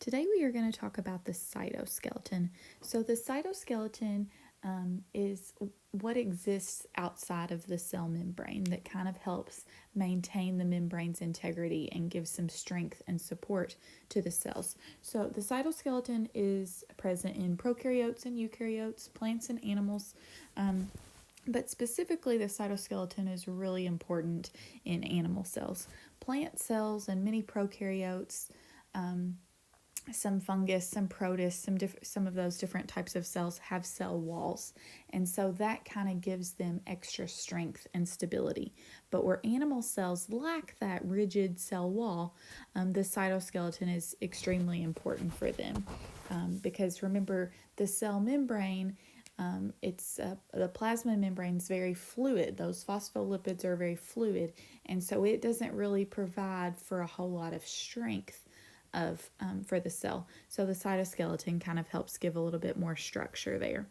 Today we are going to talk about the cytoskeleton. So the cytoskeleton is what exists outside of the cell membrane that kind of helps maintain the membrane's integrity and gives some strength and support to the cells. So the cytoskeleton is present in prokaryotes and eukaryotes, plants and animals. But specifically, the cytoskeleton is really important in animal cells. Plant cells and many prokaryotes, some fungus, some protists, some of those different types of cells have cell walls. And so that kind of gives them extra strength and stability. But where animal cells lack that rigid cell wall, the cytoskeleton is extremely important for them. Because remember, the cell membrane, the plasma membrane is very fluid. Those phospholipids are very fluid, and so it doesn't really provide for a whole lot of strength for the cell. So the cytoskeleton kind of helps give a little bit more structure there.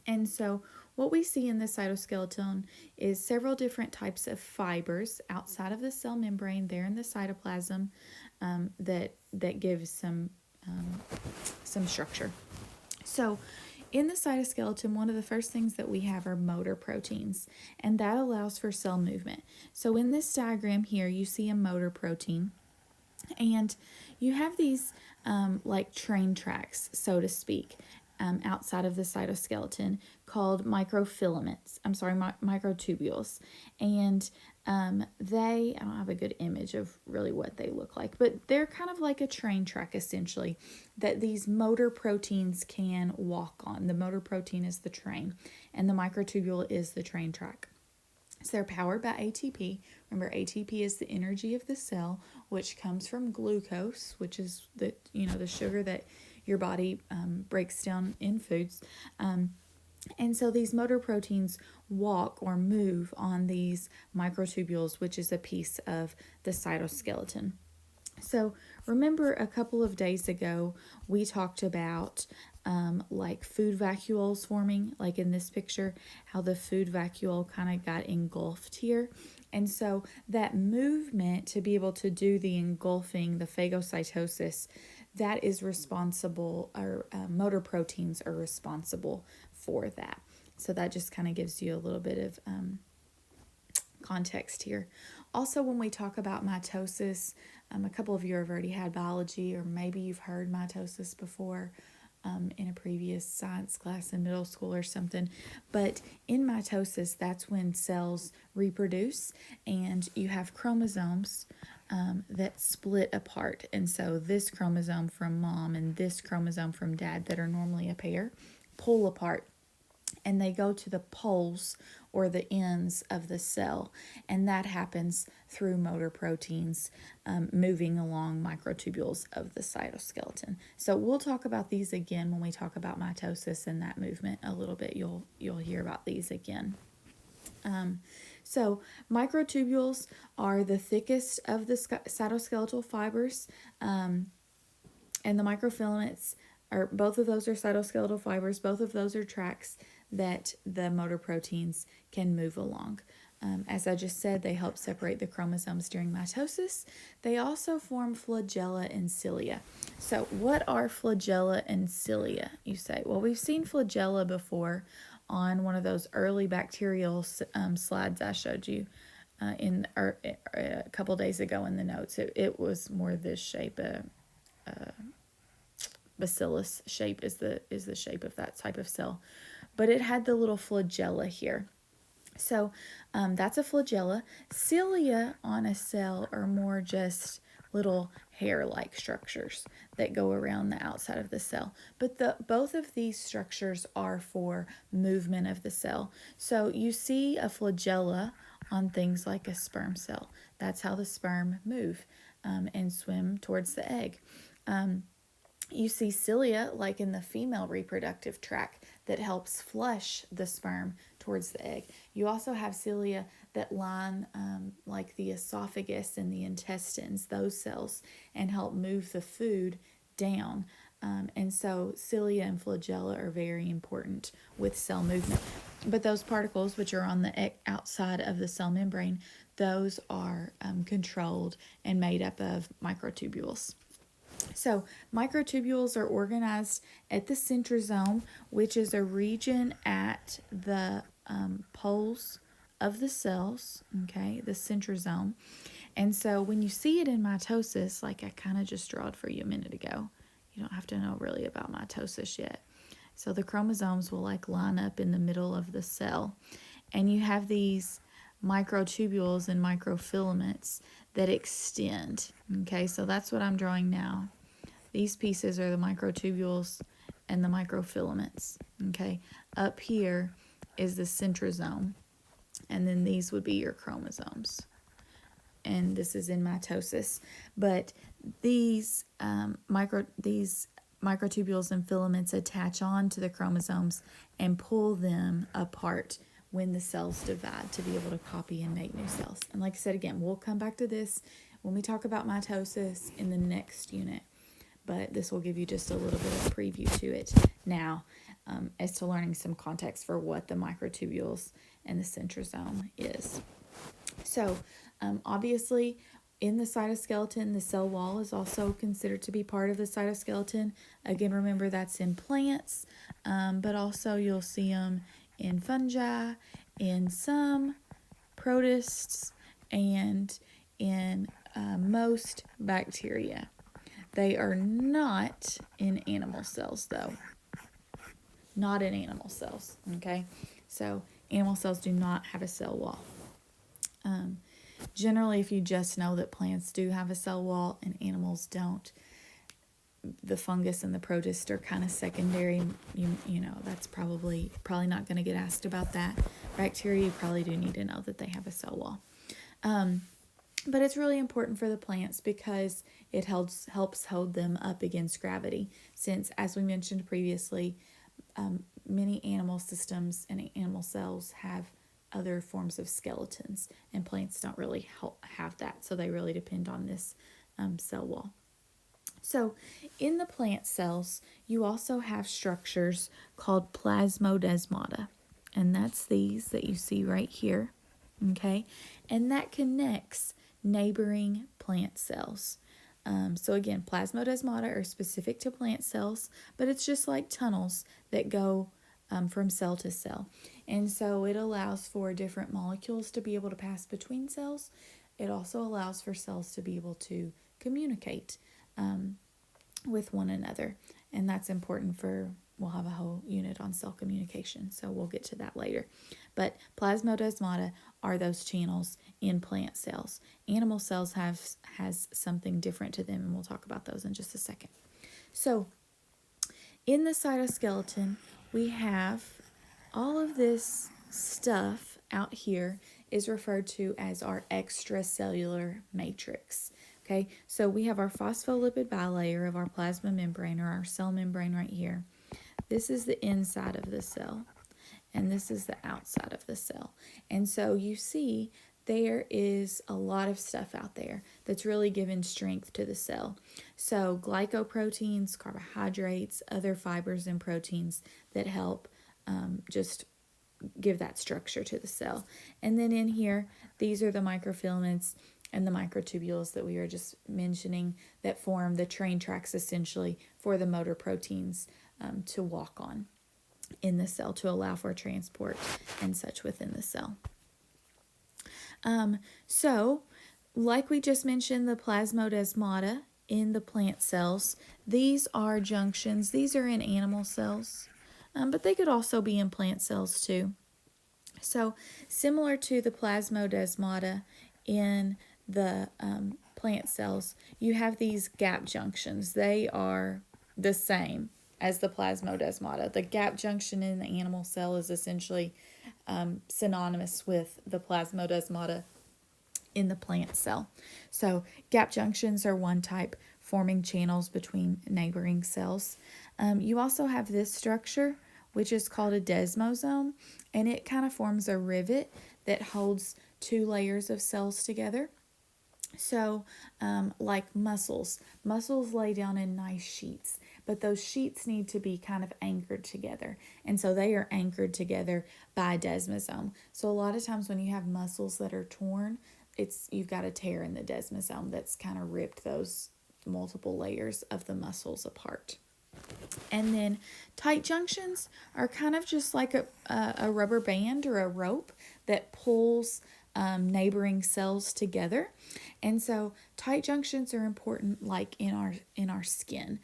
And so what we see in the cytoskeleton is several different types of fibers outside of the cell membrane there in the cytoplasm that gives some structure. So in the cytoskeleton, one of the first things that we have are motor proteins, and that allows for cell movement. So in this diagram here, you see a motor protein, and you have these like train tracks, so to speak, outside of the cytoskeleton called microtubules. And I don't have a good image of really what they look like, but they're kind of like a train track essentially that these motor proteins can walk on. The motor protein is the train, and the microtubule is the train track. So they're powered by ATP. Remember, ATP is the energy of the cell, which comes from glucose, which is the sugar that your body breaks down in foods. And so these motor proteins walk or move on these microtubules, which is a piece of the cytoskeleton. So remember, a couple of days ago, we talked about like food vacuoles forming, like in this picture, how the food vacuole kind of got engulfed here. And so that movement to be able to do the engulfing, the phagocytosis, that is responsible, or motor proteins are responsible for that. So that just kind of gives you a little bit of context here. Also, when we talk about mitosis, a couple of you have already had biology, or maybe you've heard mitosis before in a previous science class in middle school or something. But in mitosis, that's when cells reproduce and you have chromosomes that split apart. And so this chromosome from mom and this chromosome from dad, that are normally a pair, pull apart, and they go to the poles or the ends of the cell, and that happens through motor proteins moving along microtubules of the cytoskeleton. So we'll talk about these again when we talk about mitosis and that movement a little bit. You'll hear about these again. So microtubules are the thickest of the cytoskeletal fibers, and the microfilaments are, both of those are cytoskeletal fibers. Both of those are tracks that the motor proteins can move along. As I just said, they help separate the chromosomes during mitosis. They also form flagella and cilia. So what are flagella and cilia, you say? Well, we've seen flagella before on one of those early bacterial slides I showed you a couple days ago in the notes. It was more this shape, bacillus shape is the shape of that type of cell, but it had the little flagella here. So that's a flagella. Cilia on a cell are more just little hair-like structures that go around the outside of the cell. But both of these structures are for movement of the cell. So you see a flagella on things like a sperm cell. That's how the sperm move and swim towards the egg. You see cilia like in the female reproductive tract that helps flush the sperm towards the egg. You also have cilia that line like the esophagus and the intestines, those cells, and help move the food down. And so cilia and flagella are very important with cell movement. But those particles, which are on the outside of the cell membrane, those are controlled and made up of microtubules. So microtubules are organized at the centrosome, which is a region at the poles of the cells, okay, the centrosome. And so when you see it in mitosis, like I kind of just drawed for you a minute ago, you don't have to know really about mitosis yet. So the chromosomes will like line up in the middle of the cell. And you have these microtubules and microfilaments that extend. Okay, so that's what I'm drawing now. These pieces are the microtubules and the microfilaments. Okay, up here is the centrosome, and then these would be your chromosomes. And this is in mitosis. But these microtubules and filaments attach on to the chromosomes and pull them apart when the cells divide to be able to copy and make new cells. And like I said again, we'll come back to this when we talk about mitosis in the next unit. But this will give you just a little bit of a preview to it now, as to learning some context for what the microtubules and the centrosome is. So obviously in the cytoskeleton, the cell wall is also considered to be part of the cytoskeleton. Again, remember that's in plants, but also you'll see them in fungi, in some protists, and in most bacteria. They are not in animal cells, though. Not in animal cells, okay? So animal cells do not have a cell wall. Generally, if you just know that plants do have a cell wall and animals don't, the fungus and the protist are kind of secondary. You know, that's probably not going to get asked about that. Bacteria, you probably do need to know that they have a cell wall. But it's really important for the plants because it helps hold them up against gravity. Since, as we mentioned previously, many animal systems and animal cells have other forms of skeletons, and plants don't really have that, so they really depend on this cell wall. So in the plant cells, you also have structures called plasmodesmata, and that's these that you see right here, okay? And that connects neighboring plant cells. So again, plasmodesmata are specific to plant cells, but it's just like tunnels that go from cell to cell. And so it allows for different molecules to be able to pass between cells. It also allows for cells to be able to communicate with one another. And that's important for, we'll have a whole unit on cell communication, so we'll get to that later. But plasmodesmata are those channels in plant cells. Animal cells has something different to them, and we'll talk about those in just a second. So in the cytoskeleton, we have all of this stuff out here is referred to as our extracellular matrix. Okay, so we have our phospholipid bilayer of our plasma membrane, or our cell membrane right here. This is the inside of the cell, and this is the outside of the cell. And so you see there is a lot of stuff out there that's really giving strength to the cell. So glycoproteins, carbohydrates, other fibers and proteins that help just give that structure to the cell. And then in here, these are the microfilaments and the microtubules that we were just mentioning that form the train tracks essentially for the motor proteins to walk on in the cell to allow for transport and such within the cell. So, like we just mentioned, the plasmodesmata in the plant cells, these are junctions. These are in animal cells, but they could also be in plant cells too. So, similar to the plasmodesmata in the plant cells, you have these gap junctions. They are the same as the plasmodesmata. The gap junction in the animal cell is essentially synonymous with the plasmodesmata in the plant cell. So gap junctions are one type, forming channels between neighboring cells. You also have this structure, which is called a desmosome, and it kind of forms a rivet that holds two layers of cells together. So like muscles lay down in nice sheets, but those sheets need to be kind of anchored together, and so they are anchored together by a desmosome. So a lot of times when you have muscles that are torn, you've got a tear in the desmosome that's kind of ripped those multiple layers of the muscles apart. And then tight junctions are kind of just like a rubber band or a rope that pulls neighboring cells together. And so tight junctions are important like in our skin.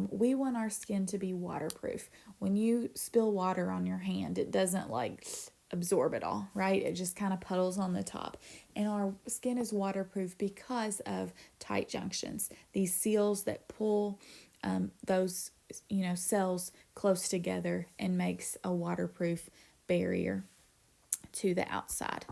We want our skin to be waterproof. When you spill water on your hand, it doesn't like absorb it all, right? It just kind of puddles on the top. And our skin is waterproof because of tight junctions, these seals that pull those cells close together and makes a waterproof barrier to the outside.